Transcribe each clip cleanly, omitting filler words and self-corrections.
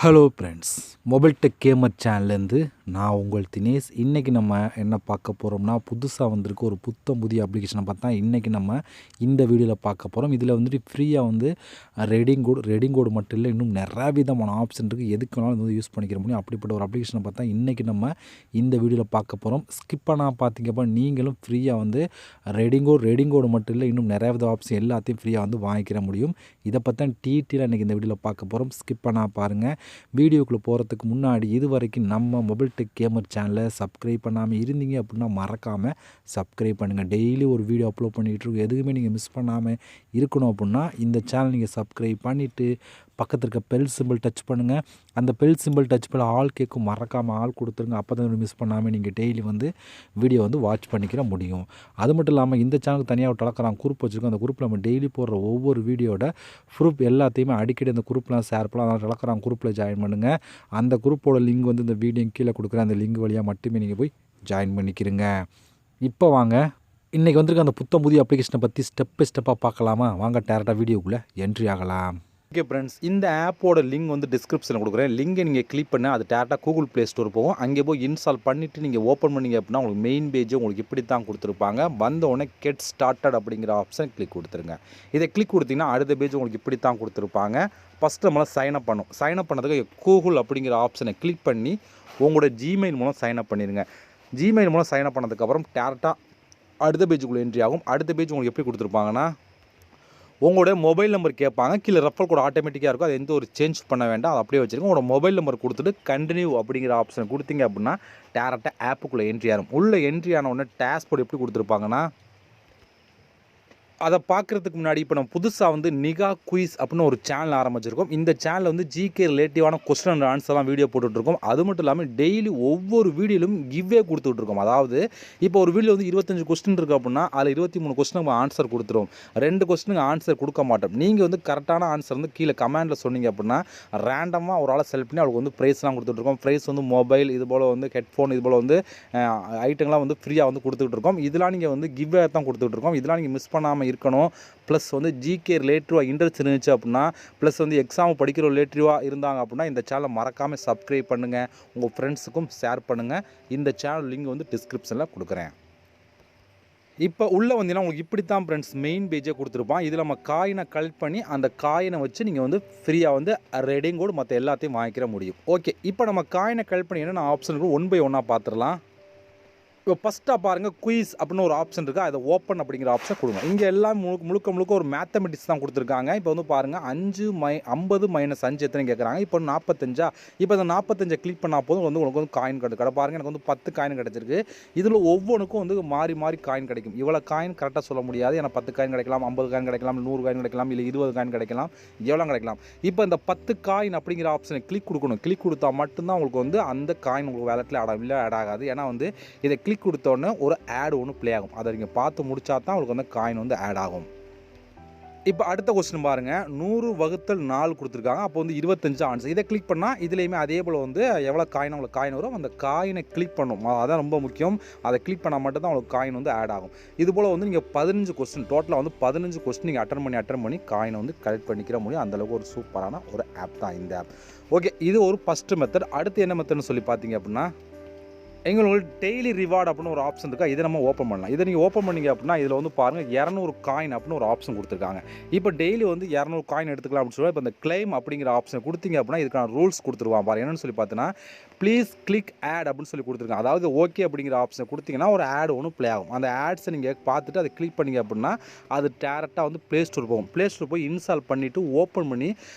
Hello friends, mobile tech gamer சேனல்லேருந்து நான் உங்கள் தினேஷ். இன்றைக்கி நம்ம என்ன பார்க்க போகிறோம்னா, புதுசாக வந்திருக்கு ஒரு புதிய அப்ளிகேஷனை பார்த்தா இன்றைக்கி நம்ம இந்த வீடியோவில் பார்க்க போகிறோம். இதில் வந்துட்டு ஃப்ரீயாக ரெடிங் கோடு மட்டும் இல்லை, இன்னும் நிறைய விதமான ஆப்ஷன் இருக்குது. எதுக்கு வேணாலும் வந்து யூஸ் பண்ணிக்கிற முடியும். அப்படிப்பட்ட ஒரு அப்ளிகேஷனை பார்த்தா இன்றைக்கி நம்ம இந்த வீடியோவில் பார்க்க போகிறோம். ஸ்கிப் பண்ணால் பார்த்தீங்கப்போ நீங்களும் ஃப்ரீயாக வந்து ரெடிங் கோடு மட்டும் இல்லை, இன்னும் நிறைய வித ஆப்ஷன் எல்லாத்தையும் ஃப்ரீயாக வந்து வாங்கிக்கிற முடியும். இதை பற்றி டீட்டெயிலாக இன்றைக்கி இந்த வீடியோவில் பார்க்க போகிறோம். ஸ்கிப் பண்ணால் பாருங்கள். வீடியோக்குள்ளே போகிறதுக்கு முன்னாடி இது வரைக்கும் நம்ம மொபைல் டெக் கேமர் சேனலை சப்ஸ்கிரைப் பண்ணாமல் இருந்தீங்க அப்படின்னா மறக்காமல் சப்ஸ்கிரைப் பண்ணுங்கள். டெய்லி ஒரு வீடியோ அப்லோட் பண்ணிகிட்டு இருக்கோம். எதுவுமே நீங்கள் மிஸ் பண்ணாமல் இருக்கணும் அப்படின்னா இந்த சேனல் நீங்கள் சப்ஸ்கிரைப் பண்ணிவிட்டு பக்கத்தில் இருக்க பெல் சிம்பிள் டச் பண்ணுங்கள். அந்த பெல் சிம்பிள் டச் பண்ண ஆல் கேட்கும், மறக்காமல் ஆள் கொடுத்துருங்க. அப்போ தான் மிஸ் பண்ணாமல் நீங்கள் டெய்லி வந்து வீடியோ வந்து வாட்ச் பண்ணிக்கிற முடியும். அது மட்டும் இல்லாமல் இந்த சேனலுக்கு தனியாக ஒரு டெலகிராம் குரூப் வச்சுருக்கோம். அந்த குரூப்பில் நம்ம டெய்லி போடுற ஒவ்வொரு வீடியோட ப்ரூஃப் எல்லாத்தையுமே அடிக்கடி அந்த குரூப்லாம் ஷேர் பண்ணலாம். அதனால் டெலகிராம் குரூப்பில் ஜாயின் பண்ணுங்கள். அந்த குரூப்போட லிங்க் வந்து இந்த வீடியோ கீழே கொடுக்குறேன். அந்த லிங்க் வழியாக மட்டுமே நீங்கள் போய் ஜாயின் பண்ணிக்கிறீங்க. இப்போ வாங்க இன்றைக்கி வந்திருக்க அந்த புதிய அப்ளிகேஷனை பற்றி ஸ்டெப் பை ஸ்டெப்பாக பார்க்கலாமா? வாங்க டேரெக்டாக வீடியோக்குள்ளே என்ட்ரி ஆகலாம். ஓகே ஃப்ரெண்ட்ஸ், இந்த ஆப்போட லிங்க் வந்து டிஸ்கிரிப்ஷனில் கொடுக்குறேன். லிங்கை நீங்கள் கிளிக் பண்ணால் அது டேரெக்டாக கூகுள் ப்ளே ஸ்டோர் போகும். அங்கே போய் இன்ஸ்டால் பண்ணிவிட்டு நீங்கள் ஓப்பன் பண்ணிங்க அப்படின்னா உங்களுக்கு மெயின் பேஜ் உங்களுக்கு இப்படி தான் கொடுத்துருப்பாங்க. வந்தோடனே கெட் ஸ்டார்டட் அப்படிங்கிற ஆப்ஷன் கிளிக் கொடுத்துருங்க. இதை கிளிக் கொடுத்தீங்கன்னா அடுத்த பேஜ் உங்களுக்கு இப்படி தான் கொடுத்துருப்பாங்க. ஃபஸ்ட்டு நம்மளால் சைன்அப் பண்ணும். சைன்அப் பண்ணதுக்கு கூகுள் அப்படிங்கிற ஆப்ஷனை கிளிக் பண்ணி உங்களோட ஜிமெயில் மூலம் சைன்அப் பண்ணிடுங்க. ஜிமெயில் மூலம் சைன்அப் பண்ணதுக்கப்புறம் டேரெக்டாக அடுத்த பேஜுக்குள்ளே என்ட்ரி ஆகும். அடுத்த பேஜ் உங்களுக்கு எப்படி கொடுத்துருப்பாங்கன்னா, உங்களோட மொபைல் நம்பர் கேட்பாங்க. கீழே ரெஃபர் கோட் ஆட்டோமேட்டிக்காக இருக்கும். அது எந்த ஒரு சேஞ்ச் பண்ண வேண்டாம். அதை அப்படியே வச்சுருங்க. உங்களோட மொபைல் நம்பர் கொடுத்துட்டு கண்டினியூ அப்படிங்கிற ஆப்ஷன் கொடுத்தீங்க அப்படின்னா டேரெக்டாக ஆப்புக்குள்ளே என்ட்ரி ஆகும். உள்ளே என்ட்ரி ஆன உடனே டேஷ்போர்ட் எப்படி கொடுத்துருப்பாங்கன்னா, அதை பார்க்குறதுக்கு முன்னாடி இப்போ நம்ம புதுசாக வந்து நிகா குயிஸ் அப்படின்னு ஒரு சேனல் ஆரம்பிச்சிருக்கோம். இந்த சேனலில் வந்து ஜிகே ரிலேட்டிவான கொஸ்டின் அண்ட் ஆன்சர்லாம் வீடியோ போட்டுட்ருக்கோம். அது மட்டும் இல்லாமல் டெய்லி ஒவ்வொரு வீடியோலும் கிவ்வே கொடுத்துட்ருக்கோம். அதாவது இப்போ ஒரு வீடியோ வந்து 25 கொஸ்டின் இருக்குது அப்படின்னா அதில் 23 கொஸ்டின் நம்ம ஆன்சர் கொடுத்துருவோம். 2 கொஸ்டினுக்கு ஆன்சர் கொடுக்க மாட்டோம். நீங்கள் வந்து கரெக்டான ஆன்சர் வந்து கீழே கமெண்டில் சொன்னீங்க அப்படின்னா ரேண்டமாக ஒரு ஆளை செலக்ட் பண்ணி அவளுக்கு வந்து ப்ரைஸ்லாம் கொடுத்துட்ருக்கோம். ப்ரைஸ் வந்து மொபைல், இது போல் வந்து ஹெட்ஃபோன், இது போல் வந்து ஐட்டங்கள்லாம் வந்து ஃப்ரீயாக வந்து கொடுத்துட்ருக்கோம். இதெல்லாம் நீங்கள் வந்து கிவ்வே தான் கொடுத்துட்ருக்கோம். இதெல்லாம் நீங்கள் மிஸ் பண்ணாமல் இருக்கணும். ப்ளஸ் வந்து ஜிகே ரிலேட்டிவாக இன்ட்ரெஸ்ட் இருந்துச்சு அப்படின்னா, ப்ளஸ் வந்து எக்ஸாம் படிக்கிற ரிலேட்டிவாக இருந்தாங்க அப்படின்னா இந்த சேனலை மறக்காமல் சப்ஸ்கிரைப் பண்ணுங்கள். உங்கள் ஃப்ரெண்ட்ஸுக்கும் ஷேர் பண்ணுங்கள். இந்த சேனல் லிங்க் வந்து டிஸ்கிரிப்ஷனில் கொடுக்குறேன். இப்போ உள்ளே வந்தீங்கன்னா உங்களுக்கு இப்படி தான் ஃப்ரெண்ட்ஸ் மெயின் பேஜே கொடுத்துருப்பான். இதில் நம்ம காயினை கலெக்ட் பண்ணி அந்த காயினை வச்சு நீங்கள் வந்து ஃப்ரீயாக வந்து ரெடிங் கோட் மற்ற எல்லாத்தையும் வாங்கிக்கிற முடியும். ஓகே, இப்போ நம்ம காயினை கலெக்ட் பண்ணி என்னென்ன ஆப்ஷன் ஒன் பை ஒன்னாக பார்த்துடலாம். இப்போ ஃபஸ்ட்டாக பாருங்கள், குயிஸ் அப்படின்னு ஒரு ஆப்ஷன் இருக்குது. அதை ஓப்பன் அப்படிங்கிற ஆப்ஷன் கொடுங்க. இங்கே எல்லாம் முழுக்க ஒரு மேத்தமெட்டிக்ஸ் தான் கொடுத்துருக்காங்க. இப்போ வந்து பாருங்கள் 50 - 5 எத்தனை கேட்குறாங்க. இப்போ 45. இப்போ இந்த 45 கிளிக் பண்ணால் போதும் வந்து உங்களுக்கு வந்து காயின் கிடைக்கும். பாருங்கள், எனக்கு வந்து 10 காயின் கிடச்சிருக்கு. இதில் ஒவ்வொன்றுக்கும் வந்து மாறி காயின் கிடைக்கும். இவ்வளோ காயின் கரெக்டாக சொல்ல முடியாது. ஏன்னா 10 காயின் கிடைக்கலாம், 50 காயின் கிடைக்கலாம், 100 காயின் கிடைக்கலாம், இல்லை 20 காயின் கிடைக்கலாம், எவ்வளோ கிடைக்கலாம். இப்போ இந்த 10 காயின் அப்படிங்கிற ஆப்ஷனை கிளிக் கொடுக்கணும். கிளிக் கொடுத்தா மட்டும்தான் உங்களுக்கு வந்து அந்த காயின் உங்களுக்கு வேலட்டில் ஆட் ஆகாது. ஏன்னா வந்து இதை கிளிக் கொடுத்தோன்னே ஒரு ஆட் ஒன்று ப்ளே ஆகும். அதை நீங்கள் பார்த்து முடிச்சா தான் உங்களுக்கு வந்து காயின் வந்து ஆட் ஆகும். இப்போ அடுத்த கொஸ்டின் பாருங்கள், 100/4 கொடுத்துருக்காங்க. அப்போ வந்து 25 ஆன்சர். இதை கிளிக் பண்ணால் இதுலேயுமே அதே போல் வந்து எவ்வளோ காயின் உங்களுக்கு காயின் வரும், அந்த காயினை கிளிக் பண்ணும். அதான் ரொம்ப முக்கியம். அதை கிளிக் பண்ணால் மட்டும்தான் உங்களுக்கு காயின் வந்து ஆட் ஆகும். இது போல் வந்து நீங்கள் 15 கொஸ்டின் டோட்டலாக வந்து 15 கொஸ்டின் நீங்கள் அட்டன் பண்ணி காயினை வந்து கலெக்ட் பண்ணிக்கிற முடியும். அந்தளவுக்கு ஒரு சூப்பரான ஒரு ஆப் தான் இந்த ஆப். ஓகே, இது ஒரு ஃபஸ்ட்டு மெத்தட். அடுத்து என்ன மெத்தட்னு சொல்லி பார்த்தீங்க அப்படின்னா, எங்களுக்கு டெய்லி ரிவார்டு அப்படின்னு ஒரு ஆப்ஷன் இருக்கா, இதை நம்ம ஓப்பன் பண்ணலாம். இதை நீங்கள் ஓப்பன் பண்ணிங்க அப்படின்னா இதில் வந்து பாருங்கள் 200 காயின் அப்படின்னு ஒரு ஆப்ஷன் கொடுத்துருக்காங்க. இப்போ டெய்லி வந்து 200 காயின் எடுத்துக்கலாம் அப்படின்னு சொல்லி இப்போ இந்த கிளைம் அப்படிங்கிற ஆப்ஷன் கொடுத்தீங்க அப்படின்னா இதுக்கான ரூல்ஸ் கொடுத்துருவான் பாருங்க. என்னென்னு சொல்லி பார்த்தீங்கன்னா, ப்ளீஸ் கிளிக் ஆட் அப்படின்னு சொல்லி கொடுத்துருக்காங்க. அதாவது ஓகே அப்படிங்கிற ஆப்ஷனை கொடுத்தீங்கன்னா ஒரு ஆட் ஒன்று ப்ளே ஆகும். அந்த ஆட்ஸை நீங்கள் பார்த்துட்டு அதை கிளிக் பண்ணிங்க அப்படின்னா அது டேரெக்டாக வந்து ப்ளே ஸ்டோர் போகும். ப்ளே ஸ்டோர் போய் இன்ஸ்டால் பண்ணிவிட்டு ஓப்பன் பண்ணி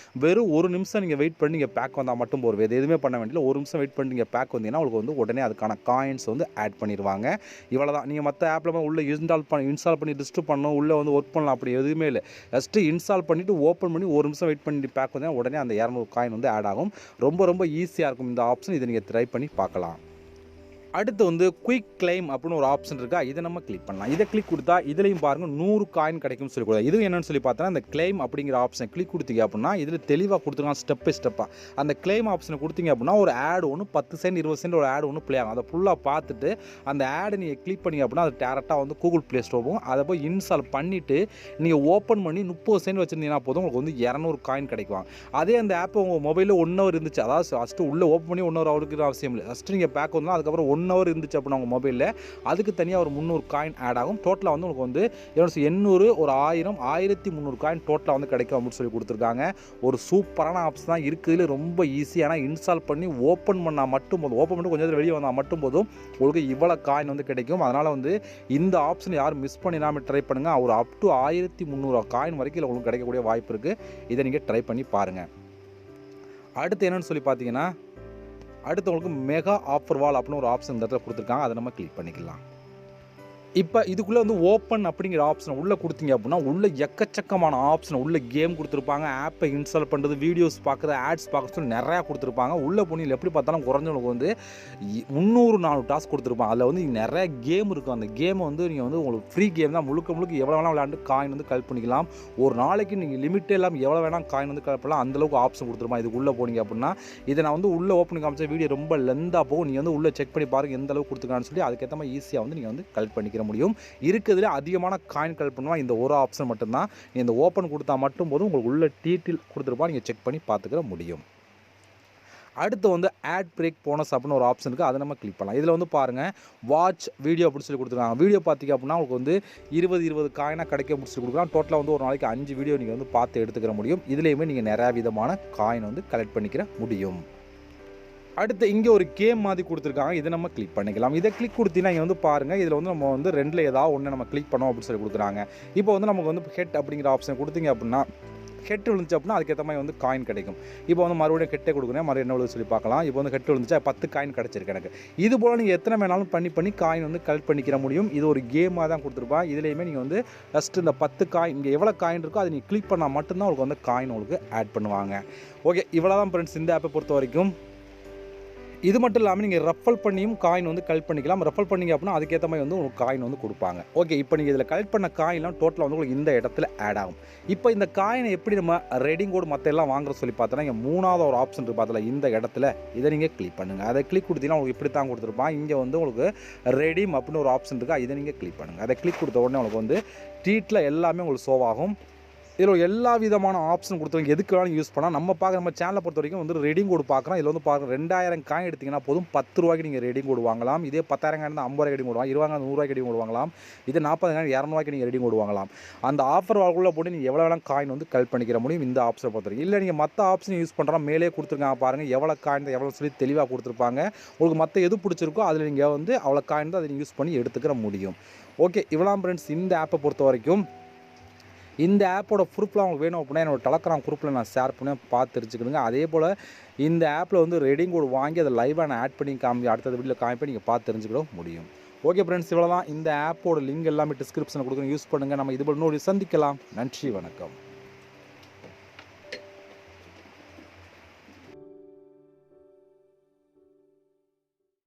வெறும் 1 நிமிஷம் நீங்கள் வெயிட் பண்ணி நீங்கள் பேக் வந்தால் மட்டும் போகும். எதுவுமே பண்ண வேண்டியது. 1 நிமிஷம் வெயிட் பண்ணி நீங்கள் பேக் வந்தீங்கன்னா உங்களுக்கு வந்து உடனே அதுக்கான காயின்ஸ் வந்து ஆட் பண்ணிடுவாங்க. இவ்வளோ தான். நீங்கள் மற்ற ஆப்பில் உள்ளே இன்ஸ்டால் பண்ணி டிஸ்ட்ரிப் பண்ணணும், உள்ளே வந்து ஒர்க் பண்ணலாம், அப்படி எதுவுமே இல்லை. ஜஸ்ட்டு இன்ஸ்டால் பண்ணிவிட்டு ஓப்பன் பண்ணி 1 நிமிஷம் வெயிட் பண்ணி பேக் வந்தீங்கன்னா உடனே அந்த 200 காயின் வந்து ஆட் ஆகும். ரொம்ப ஈஸியாக இருக்கும் இந்த ஆப்ஷன். இதை நீங்கள் ட்ரை பண்ணி பார்க்கலாம். அடுத்து வந்து குயிக் கிளைம் அப்படின்னு ஒரு ஆப்ஷன் இருக்கா, இதை நம்ம கிளிக் பண்ணலாம். இதை கிளிக் கொடுத்தா இதுலையும் பாருங்கள் 100 காயின் கிடைக்கும்னு சொல்லி கொடுத்தா. இது என்னென்னு சொல்லி பார்த்தோன்னா இந்த கிளைம் அப்படிங்கிற ஆப்ஷன் கிளிக் கொடுத்தீங்க அப்படின்னா இதில் தெளிவாக கொடுத்துருக்காங்க ஸ்டெப் பை ஸ்டெப்பாக. அந்த கிளைம் ஆப்ஷனை கொடுத்தீங்க அப்படின்னா ஒரு ஆட் ஒன்று 10 சென்ட் 20 சென்ட் ஒரு ஆட் ஒன்று ப்ளே ஆகும். அதை ஃபுல்லாக பார்த்துட்டு அந்த ஆடை நீங்கள் கிளிக் பண்ணிங்க அப்படின்னா அது டேரெக்டாக வந்து கூகுள் ப்ளே ஸ்டோர் போகும். அதை போய் இன்ஸ்டால் பண்ணிவிட்டு நீங்கள் ஓப்பன் பண்ணி 30 சென்ட் வச்சுருந்தீங்கன்னா போதும் உங்களுக்கு வந்து 200 காயின் கிடைக்கும். அதே அந்த ஆப் உங்கள் மொபைலில் 1 ஹவர் இருந்துச்சு, அதாவது ஃபஸ்ட்டு உள்ளே ஓப்பன் பண்ணி 1 ஹவர் அவருக்கு அவசியம் இல்லை. ஃபஸ்ட்டு நீங்கள் பேக் வந்தால் அதுக்கப்புறம் 1 ஹவர் இருந்துச்சு அப்படின்னா உங்கள் மொபைலில் அதுக்கு தனியாக ஒரு 300 காயின் ஆட் ஆகும். டோட்டலாக வந்து உங்களுக்கு வந்து 800 ஒரு 1000 1300 காயின் டோட்டலாக வந்து கிடைக்கும் அப்படின்னு சொல்லி கொடுத்துருக்காங்க. ஒரு சூப்பரான ஆப்ஸ் தான் இருக்குதுல, ரொம்ப ஈஸியான இன்ஸ்டால் பண்ணி ஓப்பன் பண்ணால் மட்டும் போதும். ஓப்பன் பண்ணி கொஞ்சம் வெளியே வந்தால் மட்டும் போதும் உங்களுக்கு இவ்வளோ காயின் வந்து கிடைக்கும். அதனால் வந்து இந்த ஆப்ஷன் யாரும் மிஸ் பண்ணிடாமல் ட்ரை பண்ணுங்கள். ஒரு அப் டு 1300 காயின் வரைக்கும் உங்களுக்கு கிடைக்கக்கூடிய வாய்ப்பு இருக்குது. இதை நீங்கள் ட்ரை பண்ணி பாருங்கள். அடுத்து என்னென்னு சொல்லி பார்த்தீங்கன்னா அடுத்து உங்களுக்கு மெகா ஆஃபர் வால் அப்படின்னு ஒரு ஆப்ஷன் இந்த இடத்துல கொடுத்துருக்காங்க. அதை நம்ம கிளிக் பண்ணிக்கலாம். இப்போ இதுக்குள்ளே வந்து ஓப்பன் அப்படிங்கிற ஆப்ஷனை உள்ளே கொடுத்தீங்க அப்படின்னா உள்ளே எக்கச்சக்கமான ஆப்ஷன் உள்ள கேம் கொடுத்துருப்பாங்க, ஆப்பை இன்ஸ்டால் பண்ணுறது, வீடியோஸ் பார்க்குறது, ஆட்ஸ் பார்க்குறது நிறையா கொடுத்துருப்பாங்க. உள்ளே போனியில் எப்படி பார்த்தாலும் குறைஞ்சவங்களுக்கு வந்து 300-400 டாஸ்க் கொடுத்துருப்பாங்க. அதில் வந்து நிறைய கேம் இருக்கும். அந்த கேமை வந்து நீங்கள் வந்து உங்களுக்கு ஃப்ரீ கேம் தான், முழுக்க எவ்வளோ வேணால் விளையாண்டு காயின் வந்து கலெக்ட் பண்ணிக்கலாம். ஒரு நாளைக்கு நீங்கள் லிமிட்டே இல்லாமல் எவ்வளோ வேணால் காயின் வந்து கலெக்ட் பண்ணலாம். அந்தளவுக்கு ஆப்ஷன் கொடுத்துருப்பாங்க. இதுக்குள்ளே போனீங்க அப்படின்னா இதை நான் வந்து உள்ளே ஓப்பன் காமிச்ச வீடியோ ரொம்ப லெந்தாக போகும். நீங்கள் வந்து உள்ளே செக் பண்ணி பாருங்கள் எந்த அளவுக்கு கொடுத்துருக்கான்னு சொல்லி. அதுக்கேற்ற மாதிரி ஈஸியாக வந்து நீங்கள் வந்து கலெக்ட் பண்ணிக்கிற முடியும். இருக்கிறதுல அதிகமான காயின் கலெக்ட் பண்ணுவா இந்த ஒரு ஆப்ஷன் மட்டும்தான். இந்த ஓப்பன் கொடுத்தா மட்டும் போதும் உங்களுக்கு உள்ள டீட்டெயில் கொடுத்துருப்பா, நீங்கள் செக் பண்ணி பார்த்துக்கிற முடியும். அடுத்து வந்து ஆட் பிரேக் போனஸ் அப்படின்னு ஒரு ஆப்ஷன் இருக்குது, அதை நம்ம கிளிக் பண்ணலாம். இதில் வந்து பாருங்கள் வாட்ச் வீடியோ அப்படின்னு சொல்லி கொடுத்துருக்காங்க. வீடியோ பார்த்திங்க அப்படின்னா உங்களுக்கு வந்து 20 காயினாக கிடைக்க முடிச்சு கொடுக்கலாம். டோட்டலாக வந்து ஒரு நாளைக்கு 5 வீடியோ நீங்கள் வந்து பார்த்து எடுத்துக்கிற முடியும். இதுலேயுமே நீங்கள் நிறையா விதமான காயின் வந்து கலெக்ட் பண்ணிக்கிற முடியும். அடுத்து இங்கே ஒரு கேம் மாதிரி கொடுத்துருக்காங்க, இதை நம்ம கிளிக் பண்ணிக்கலாம். இதை கிளிக் கொடுத்தீங்கன்னா இங்கே வந்து பாருங்கள் இதில் வந்து நம்ம வந்து 2ல் ஏதாவது ஒன்று நம்ம கிளிக் பண்ணோம் அப்படின்னு சொல்லி கொடுக்குறாங்க. இப்போ வந்து நமக்கு வந்து ஹெட் அப்படிங்கிற ஆப்ஷன் கொடுத்தீங்க அப்படின்னா ஹெட் விழுந்துச்சு அப்படின்னா அதுக்கேற்ற மாதிரி வந்து காயின் கிடைக்கும். இப்போ வந்து மறுபடியும் ஹெட்டே கொடுக்குறேன், மறுபடியும் என்ன விழுது சொல்லி பார்க்கலாம். இப்போ வந்து ஹெட் விழுந்துச்சா 10 காயின் கிடச்சிருக்கு எனக்கு. இது போல் நீங்கள் எத்தனை வேணாலும் பண்ணி காயின் வந்து கலெக்ட் பண்ணிக்கிற முடியும். இது ஒரு கேமாக தான் கொடுத்துருப்பான். இதுலேயுமே நீங்கள் வந்து ஃபஸ்ட்டு இந்த 10 காயின் இங்கே எவ்வளோ காயின் இருக்கோ அதை நீங்கள் கிளிக் பண்ணால் மட்டும்தான் உங்களுக்கு வந்து காயின் உங்களுக்கு ஆட் பண்ணுவாங்க. ஓகே, இவ்வளோ தான் ஃப்ரெண்ட்ஸ் இந்த ஆப்பை பொறுத்த வரைக்கும். இது மட்டும் இல்லாமல் நீங்கள் ரெஃபர் பண்ணியும் காயின் வந்து கலெக்ட் பண்ணிக்கலாம். ரெஃபர் பண்ணிங்க அப்படின்னா அதுக்கேற்ற மாதிரி வந்து உங்களுக்கு காயின் வந்து கொடுப்பாங்க. ஓகே, இப்போ நீங்கள் இதில் கலெக்ட் பண்ண காயின்லாம் டோட்டலாக வந்து உங்களுக்கு இந்த இடத்துல ஆட் ஆகும். இப்போ இந்த காயினை எப்படி நம்ம ரெடிங் கோடு மற்ற எல்லாம் வாங்குற சொல்லி பார்த்தோன்னா இங்கே 3வது ஒரு ஆப்ஷன் இருக்குது பார்த்தல, இந்த இடத்துல இதை நீங்கள் கிளிக் பண்ணுங்கள். அதை கிளிக் கொடுத்தீங்கன்னா உங்களுக்கு இப்படி தான் கொடுத்துருப்பான். இங்கே வந்து உங்களுக்கு ரெடீம் அப்படின்னு ஒரு ஆப்ஷன் இருக்கா, இதை நீங்கள் கிளிக் பண்ணுங்கள். அதை கிளிக் கொடுத்த உடனே உங்களுக்கு வந்து ட்ரீட்டில் எல்லாமே உங்களுக்கு ஷோ ஆகும். இதில் எல்லா விதமான ஆப்ஷன் கொடுத்துருங்க, எதுக்கு வேணாலும் யூஸ் பண்ணால். நம்ம சேனலை பொறுத்த வரைக்கும் வந்து ரெடிங் கோடு பார்க்குறோம். இதில் வந்து பாருங்கள் 2000 காயின் எடுத்திங்கன்னா போதும் 10 ரூபாய்க்கு நீங்கள் ரெடிங் கோடு வாங்கலாம். இதே 10,000 காயின் தான் 50 ரூபாய்க்கு ரெடிங் கோடு வாங்கலாம், 20 100 ரூபாய்க்கு ரெடிங் கோடு வாங்கலாம். இதே 40 காயின் 200 ரூபாய்க்கு நீங்கள் ரெடிங் கோடு வாங்கலாம். அந்த ஆஃபர் வாழ்க்குள்ளே போட்டு நீங்கள் எவ்வளோ வேணால் காயின் வந்து கலெக்ட் பண்ணிக்கிற முடியும் இந்த ஆப்ஷனை பொறுத்த வரைக்கும். இல்லை நீங்கள் மற்ற ஆப்ஷன் யூஸ் பண்ணுறோம், மேலே கொடுத்துருக்காங்க பாருங்கள் எவ்வளோ காயின் எவ்வளோ சொல்லி தெளிவாக கொடுத்துருப்பாங்க. உங்களுக்கு மற்ற எது பிடிச்சிருக்கோ அதில் நீங்கள் வந்து அவ்வளோ காயின் தான் அதை யூஸ் பண்ணி எடுத்துக்கிற முடியும். ஓகே, இவ்வளோ ஃப்ரெண்ட்ஸ் இந்த ஆப்பை பொறுத்த வரைக்கும். இந்த ஆப்போட ப்ரூஃப்லாம் உங்களுக்கு வேணும் அப்படின்னா என்னோட டெலகிராம் குரூப்பில் நான் ஷேர் பண்ணி பார்த்து தெரிஞ்சுக்கிடுங்க. அதே போல் இந்த ஆப்பில் வந்து ரெடிங் கோடு வாங்கி அதை லைவாக நான் ஆட் பண்ணி அடுத்த வீடியோவில் காமிப்பி நீங்கள் பார்த்து தெரிஞ்சுக்கிட முடியும். ஓகே ஃப்ரெண்ட்ஸ், இவ்வளோ தான். இந்த ஆப்போட லிங்க் எல்லாமே டிஸ்கிரிப்ஷனில் கொடுக்குறேன், யூஸ் பண்ணுங்கள். நம்ம இது போல் இன்னொரு சந்திக்கலாம். நன்றி, வணக்கம்.